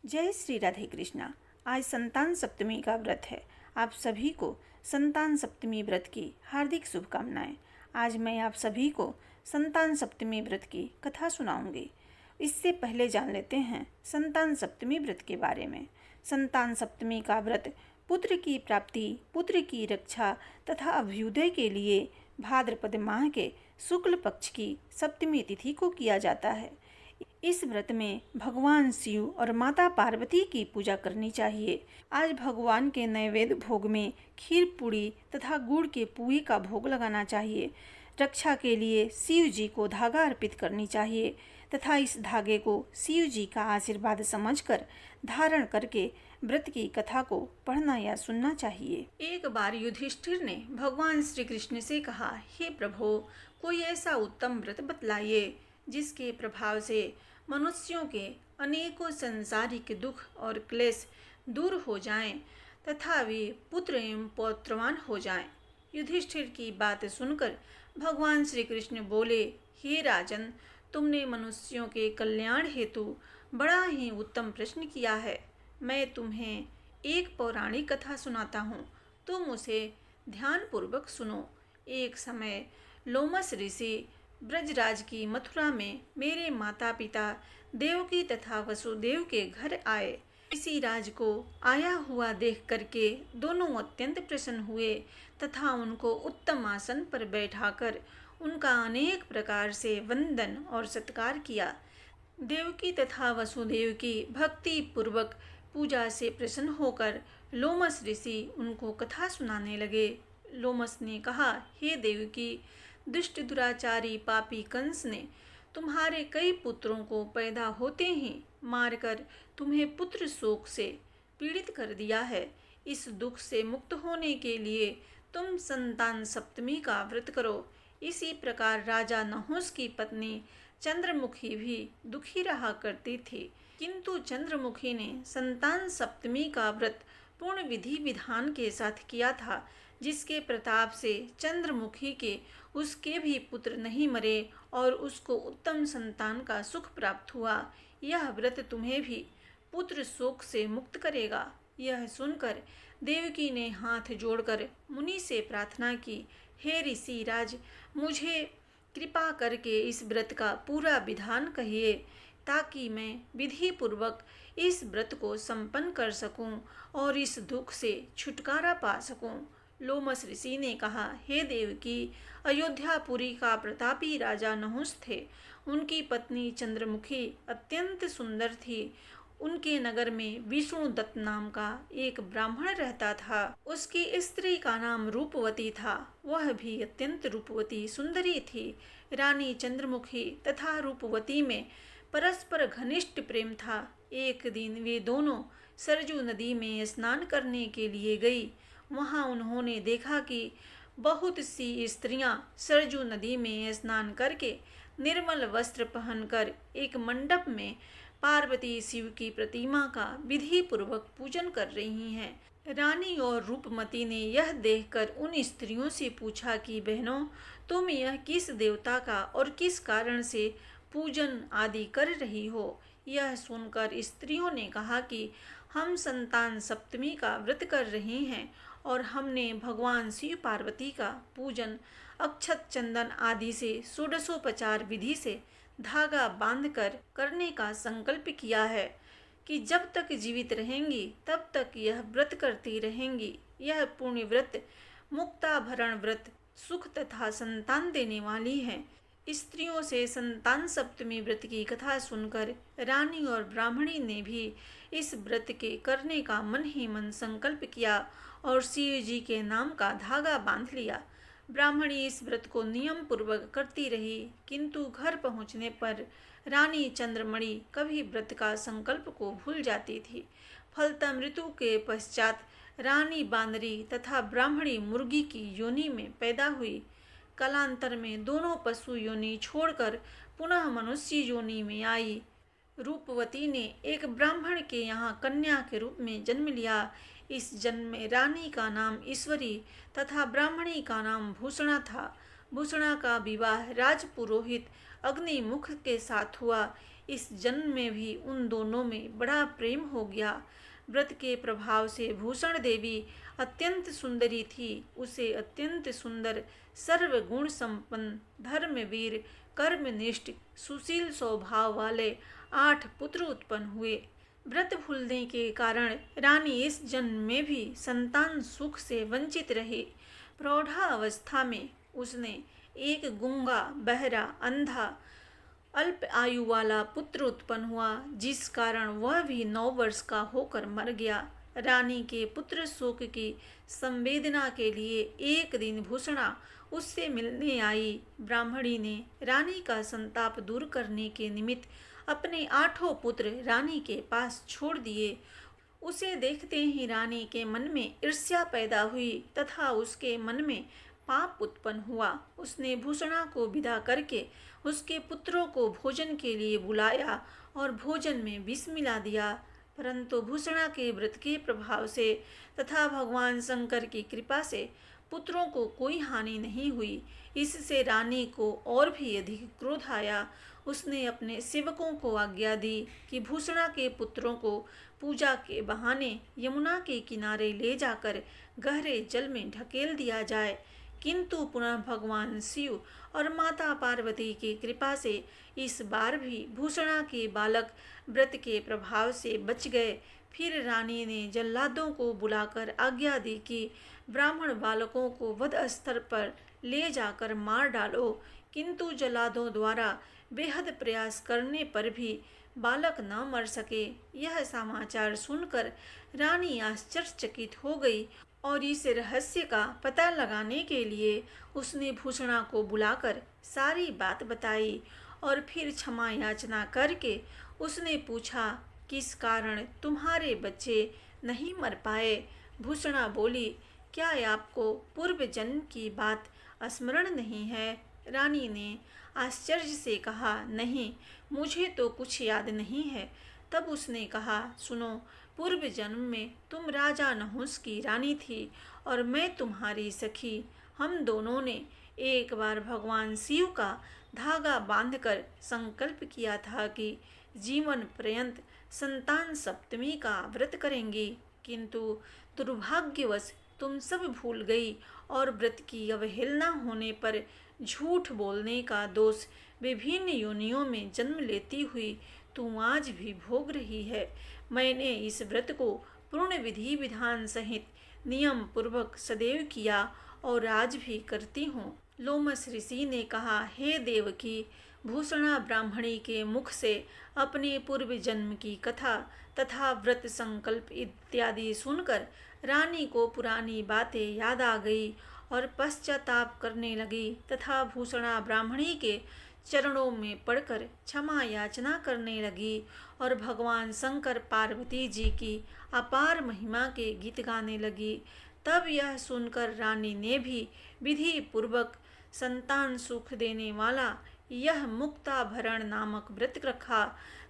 जय श्री राधे कृष्णा। आज संतान सप्तमी का व्रत है। आप सभी को संतान सप्तमी व्रत की हार्दिक शुभकामनाएं। आज मैं आप सभी को संतान सप्तमी व्रत की कथा सुनाऊंगी। इससे पहले जान लेते हैं संतान सप्तमी व्रत के बारे में। संतान सप्तमी का व्रत पुत्र की प्राप्ति, पुत्र की रक्षा तथा अभ्युदय के लिए भाद्रपद माह के शुक्ल पक्ष की सप्तमी तिथि को किया जाता है। इस व्रत में भगवान शिव और माता पार्वती की पूजा करनी चाहिए। आज भगवान के नैवेद्य भोग में खीर पूड़ी तथा गुड़ के पुए का भोग लगाना चाहिए। रक्षा के लिए शिव जी को धागा अर्पित करनी चाहिए तथा इस धागे को शिव जी का आशीर्वाद समझकर धारण करके व्रत की कथा को पढ़ना या सुनना चाहिए। एक बार युधिष्ठिर ने भगवान श्री कृष्ण से कहा, हे प्रभु, कोई ऐसा उत्तम व्रत बतलाइए जिसके प्रभाव से मनुष्यों के अनेकों सांसारिक दुख और क्लेश दूर हो जाएं तथा वे पुत्र एवं पौत्रवान हो जाएं। युधिष्ठिर की बात सुनकर भगवान श्री कृष्ण बोले, हे राजन, तुमने मनुष्यों के कल्याण हेतु बड़ा ही उत्तम प्रश्न किया है। मैं तुम्हें एक पौराणिक कथा सुनाता हूँ, तुम उसे ध्यानपूर्वक सुनो। एक समय लोमस ऋषि ब्रजराज की मथुरा में मेरे माता पिता देवकी तथा वसुदेव के घर आए। इसी राज को आया हुआ देख करके दोनों अत्यंत प्रसन्न हुए तथा उनको उत्तम आसन पर बैठाकर उनका अनेक प्रकार से वंदन और सत्कार किया। देवकी तथा वसुदेव की भक्ति पूर्वक पूजा से प्रसन्न होकर लोमस ऋषि उनको कथा सुनाने लगे। लोमस ने कहा, हे देवकी, दुष्ट दुराचारी पापी कंस ने तुम्हारे कई पुत्रों को पैदा होते ही मारकर तुम्हें पुत्र शोक से पीड़ित कर दिया है। इस दुख से मुक्त होने के लिए तुम संतान सप्तमी का व्रत करो। इसी प्रकार राजा नहुस की पत्नी चंद्रमुखी भी दुखी रहा करती थी, किंतु चंद्रमुखी ने संतान सप्तमी का व्रत पूर्ण विधि विधान के साथ किया था, जिसके प्रताप से चंद्रमुखी के उसके भी पुत्र नहीं मरे और उसको उत्तम संतान का सुख प्राप्त हुआ। यह व्रत तुम्हें भी पुत्र शोक से मुक्त करेगा। यह सुनकर देवकी ने हाथ जोड़कर मुनि से प्रार्थना की, हे ऋषि राज, मुझे कृपा करके इस व्रत का पूरा विधान कहिए ताकि मैं विधि पूर्वक इस व्रत को संपन्न कर सकूं और इस दुख से छुटकारा पा सकूं। लोमस ऋषि ने कहा, हे देवकी, अयोध्यापुरी का प्रतापी राजा नहुस थे। उनकी पत्नी चंद्रमुखी अत्यंत सुंदर थी। उनके नगर में विष्णुदत्त नाम का एक ब्राह्मण रहता था। उसकी स्त्री का नाम रूपवती था। वह भी अत्यंत रूपवती सुंदरी थी। रानी चंद्रमुखी तथा रूपवती में परस्पर घनिष्ठ प्रेम था। एक दिन वे दोनों सरजू नदी में स्नान करने के लिए गई। वहां उन्होंने देखा कि बहुत सी स्त्रियां सरजू नदी में स्नान करके निर्मल वस्त्र पहनकर एक मंडप में पार्वती शिव की प्रतिमा का विधि पूर्वक पूजन कर रही हैं। रानी और रूपमती ने यह देखकर उन स्त्रियों से पूछा कि बहनों, तुम यह किस देवता का और किस कारण से पूजन आदि कर रही हो? यह सुनकर स्त्रियों ने कहा कि हम संतान सप्तमी का व्रत कर रही हैं और हमने भगवान शिव पार्वती का पूजन अक्षत चंदन आदि से षोडशोपचार विधि से धागा बांधकर करने का संकल्प किया है कि जब तक जीवित रहेंगी तब तक यह व्रत करती रहेंगी। यह पुण्य व्रत मुक्ताभरण व्रत सुख तथा संतान देने वाली है। स्त्रियों से संतान सप्तमी व्रत की कथा सुनकर रानी और ब्राह्मणी ने भी इस व्रत के करने का मन ही मन संकल्प किया और शिव जी के नाम का धागा बांध लिया। ब्राह्मणी इस व्रत को नियम पूर्वक करती रही, किंतु घर पहुंचने पर रानी चंद्रमणि कभी व्रत का संकल्प को भूल जाती थी। फलतः मृत्यु के पश्चात रानी बांदरी तथा ब्राह्मणी मुर्गी की योनि में पैदा हुई। कालांतर में दोनों पशु योनि छोड़कर पुनः मनुष्य योनि में आई। रूपवती ने एक ब्राह्मण के यहाँ कन्या के रूप में जन्म लिया। इस जन्म में रानी का नाम ईश्वरी तथा ब्राह्मणी का नाम भूषणा था। भूषणा का विवाह राजपुरोहित अग्निमुख के साथ हुआ। इस जन्म में भी उन दोनों में बड़ा प्रेम हो गया। व्रत के प्रभाव से भूषण देवी अत्यंत सुंदरी थी। उसे अत्यंत सुंदर, सर्वगुण संपन्न, धर्मवीर, कर्मनिष्ठ, सुशील स्वभाव वाले 8 पुत्र उत्पन्न हुए। व्रत भूलने के कारण रानी इस जन्म में भी संतान सुख से वंचित रही। प्रौढ़ावस्था में उसने एक गूंगा, बहरा, अंधा, अल्प आयु वाला पुत्र उत्पन्न हुआ, जिस कारण वह भी 9 वर्ष का होकर मर गया। रानी के पुत्र शोक की संवेदना के लिए एक दिन भूषणा उससे मिलने आई। ब्राह्मणी ने रानी का संताप दूर करने के निमित्त अपने 8 पुत्र रानी के पास छोड़ दिए। उसे देखते ही रानी के मन में ईर्ष्या पैदा हुई तथा उसके मन में पाप उत्पन्न हुआ। उसने भूषणा को विदा करके उसके पुत्रों को भोजन के लिए बुलाया और भोजन में विष मिला दिया। परंतु भूषणा के व्रत के प्रभाव से तथा भगवान शंकर की कृपा से पुत्रों को कोई हानि नहीं हुई। इससे रानी को और भी अधिक क्रोध आया। उसने अपने सेवकों को आज्ञा दी कि भूषणा के पुत्रों को पूजा के बहाने यमुना के किनारे ले जाकर गहरे जल में ढकेल दिया जाए। किंतु पुनः भगवान शिव और माता पार्वती की कृपा से इस बार भी भूषणा के बालक व्रत के प्रभाव से बच गए। फिर रानी ने जल्लादों को बुलाकर आज्ञा दी कि ब्राह्मण बालकों को वध स्तर पर ले जाकर मार डालो। किंतु जल्लादों द्वारा बेहद प्रयास करने पर भी बालक न मर सके। यह समाचार सुनकर रानी आश्चर्यचकित हो गई और इस रहस्य का पता लगाने के लिए उसने भूषणा को बुलाकर सारी बात बताई और फिर क्षमा याचना करके उसने पूछा, किस कारण तुम्हारे बच्चे नहीं मर पाए? भूषणा बोली, क्या आपको पूर्व जन्म की बात स्मरण नहीं है? रानी ने आश्चर्य से कहा, नहीं, मुझे तो कुछ याद नहीं है। तब उसने कहा, सुनो, पूर्व जन्म में तुम राजा नहुस की रानी थी और मैं तुम्हारी सखी। हम दोनों ने एक बार भगवान शिव का धागा बांधकर संकल्प किया था कि जीवन पर्यंत संतान सप्तमी का व्रत करेंगी, किंतु दुर्भाग्यवश तुम सब भूल गई और व्रत की अवहेलना होने पर झूठ बोलने का दोष विभिन्न योनियों में जन्म लेती हुई तू आज भी भोग रही है। मैंने इस व्रत को पूर्ण विधि विधान सहित नियम पूर्वक सदैव किया और आज भी करती हूँ। लोमस ऋषि ने कहा, हे देवकी, भूषणा ब्राह्मणी के मुख से अपने पूर्व जन्म की कथा तथा व्रत संकल्प इत्यादि सुनकर रानी को पुरानी बातें याद आ गई और पश्चाताप करने लगी तथा भूषणा ब्राह्मणी के चरणों में पड़कर क्षमा याचना करने लगी और भगवान शंकर पार्वती जी की अपार महिमा के गीत गाने लगी। तब यह सुनकर रानी ने भी विधि पूर्वक संतान सुख देने वाला यह मुक्ताभरण नामक व्रत रखा।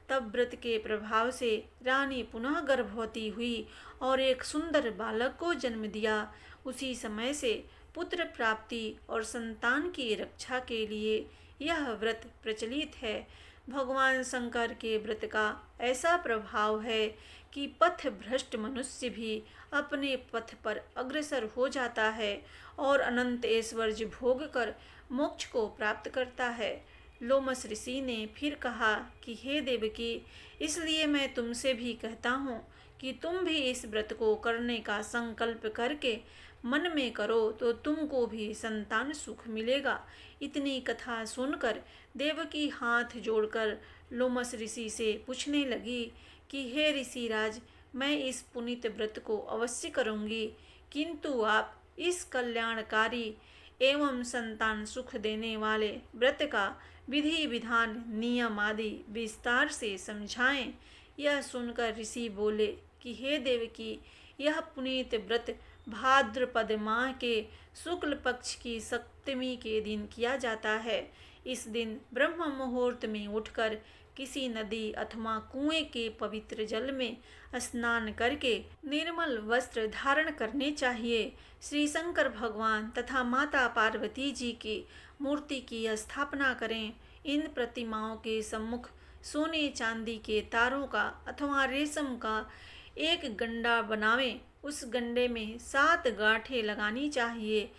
तब व्रत के प्रभाव से रानी पुनः गर्भवती हुई और एक सुंदर बालक को जन्म दिया। उसी समय से पुत्र प्राप्ति और संतान की रक्षा के लिए यह व्रत प्रचलित है। भगवान शंकर के व्रत का ऐसा प्रभाव है कि पथ भ्रष्ट मनुष्य भी अपने पथ पर अग्रसर हो जाता है और अनंत ऐश्वर्य भोग कर मोक्ष को प्राप्त करता है। लोमस ऋषि ने फिर कहा कि हे देवकी, इसलिए मैं तुमसे भी कहता हूँ कि तुम भी इस व्रत को करने का संकल्प करके मन में करो तो तुमको भी संतान सुख मिलेगा। इतनी कथा सुनकर देवकी हाथ जोड़कर लोमस ऋषि से पूछने लगी कि हे ऋषिराज, मैं इस पुनीत व्रत को अवश्य करूँगी, किंतु आप इस कल्याणकारी एवं संतान सुख देने वाले व्रत का विधि विधान नियम आदि विस्तार से समझाएं। यह सुनकर ऋषि बोले कि हे देवकी, यह पुनीत व्रत भाद्रपद माह के शुक्ल पक्ष की सप्तमी के दिन किया जाता है। इस दिन ब्रह्म मुहूर्त में उठकर किसी नदी अथवा कुएं के पवित्र जल में स्नान करके निर्मल वस्त्र धारण करने चाहिए। श्री शंकर भगवान तथा माता पार्वती जी की मूर्ति की स्थापना करें। इन प्रतिमाओं के सम्मुख सोने चांदी के तारों का अथवा रेशम का एक गंडा बनावें। उस गंडे में 7 गांठें लगानी चाहिए।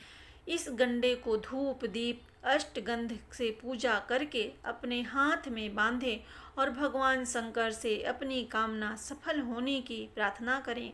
इस गंडे को धूप दीप अष्टगंध से पूजा करके अपने हाथ में बांधें और भगवान शंकर से अपनी कामना सफल होने की प्रार्थना करें।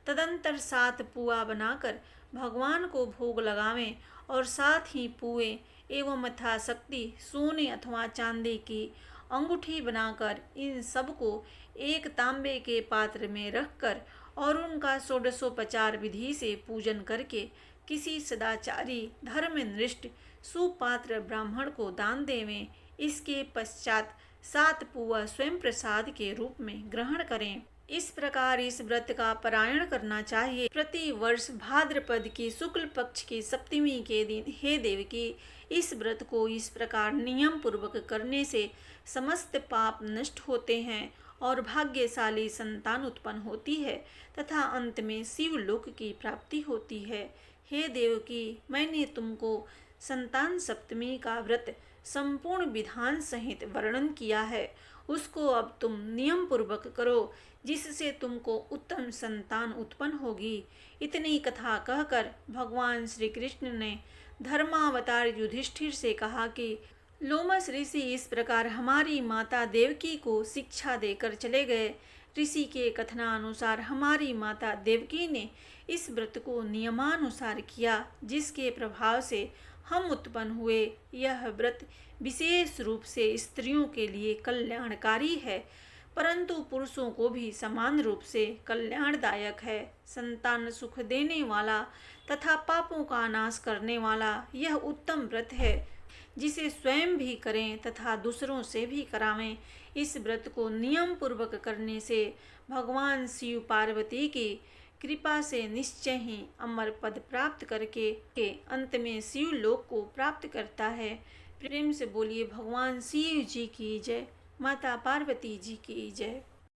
तदंतर 7 पुआ बनाकर भगवान को भोग लगावें और साथ ही पुए एवं यथाशक्ति सोने अथवा चांदी की अंगूठी बनाकर इन सबको एक तांबे के पात्र में रखकर और उनका षोडशोपचार विधि से पूजन करके किसी सदाचारी धर्मनिष्ठ सुपात्र ब्राह्मण को दान देवें। इसके पश्चात 7 पुआ स्वयं प्रसाद के रूप में ग्रहण करें। इस प्रकार इस व्रत का पारायण करना चाहिए। प्रति वर्ष भाद्रपद की शुक्ल पक्ष की सप्तमी के दिन हे देवकी, इस व्रत को इस प्रकार नियम पूर्वक करने से समस्त पाप नष्ट होते हैं और भाग्यशाली संतान उत्पन्न होती है तथा अंत में शिवलोक की प्राप्ति होती है। हे देवकी, मैंने तुमको संतान सप्तमी का व्रत संपूर्ण विधान सहित वर्णन किया है, उसको अब तुम नियम पूर्वक करो, जिससे तुमको उत्तम संतान उत्पन्न होगी। इतनी कथा कहकर भगवान श्री कृष्ण ने धर्मावतार युधिष्ठिर से कहा कि लोमस ऋषि इस प्रकार हमारी माता देवकी को शिक्षा देकर चले गए। ऋषि के कथनानुसार हमारी माता देवकी ने इस व्रत को नियमानुसार किया, जिसके प्रभाव से हम उत्पन्न हुए। यह व्रत विशेष रूप से स्त्रियों के लिए कल्याणकारी है, परंतु पुरुषों को भी समान रूप से कल्याणदायक है। संतान सुख देने वाला तथा पापों का नाश करने वाला यह उत्तम व्रत है, जिसे स्वयं भी करें तथा दूसरों से भी करावें। इस व्रत को नियम पूर्वक करने से भगवान शिव पार्वती की कृपा से निश्चय ही अमर पद प्राप्त करके के अंत में शिव लोक को प्राप्त करता है। प्रेम से बोलिए भगवान शिव जी की जय, माता पार्वती जी की जय।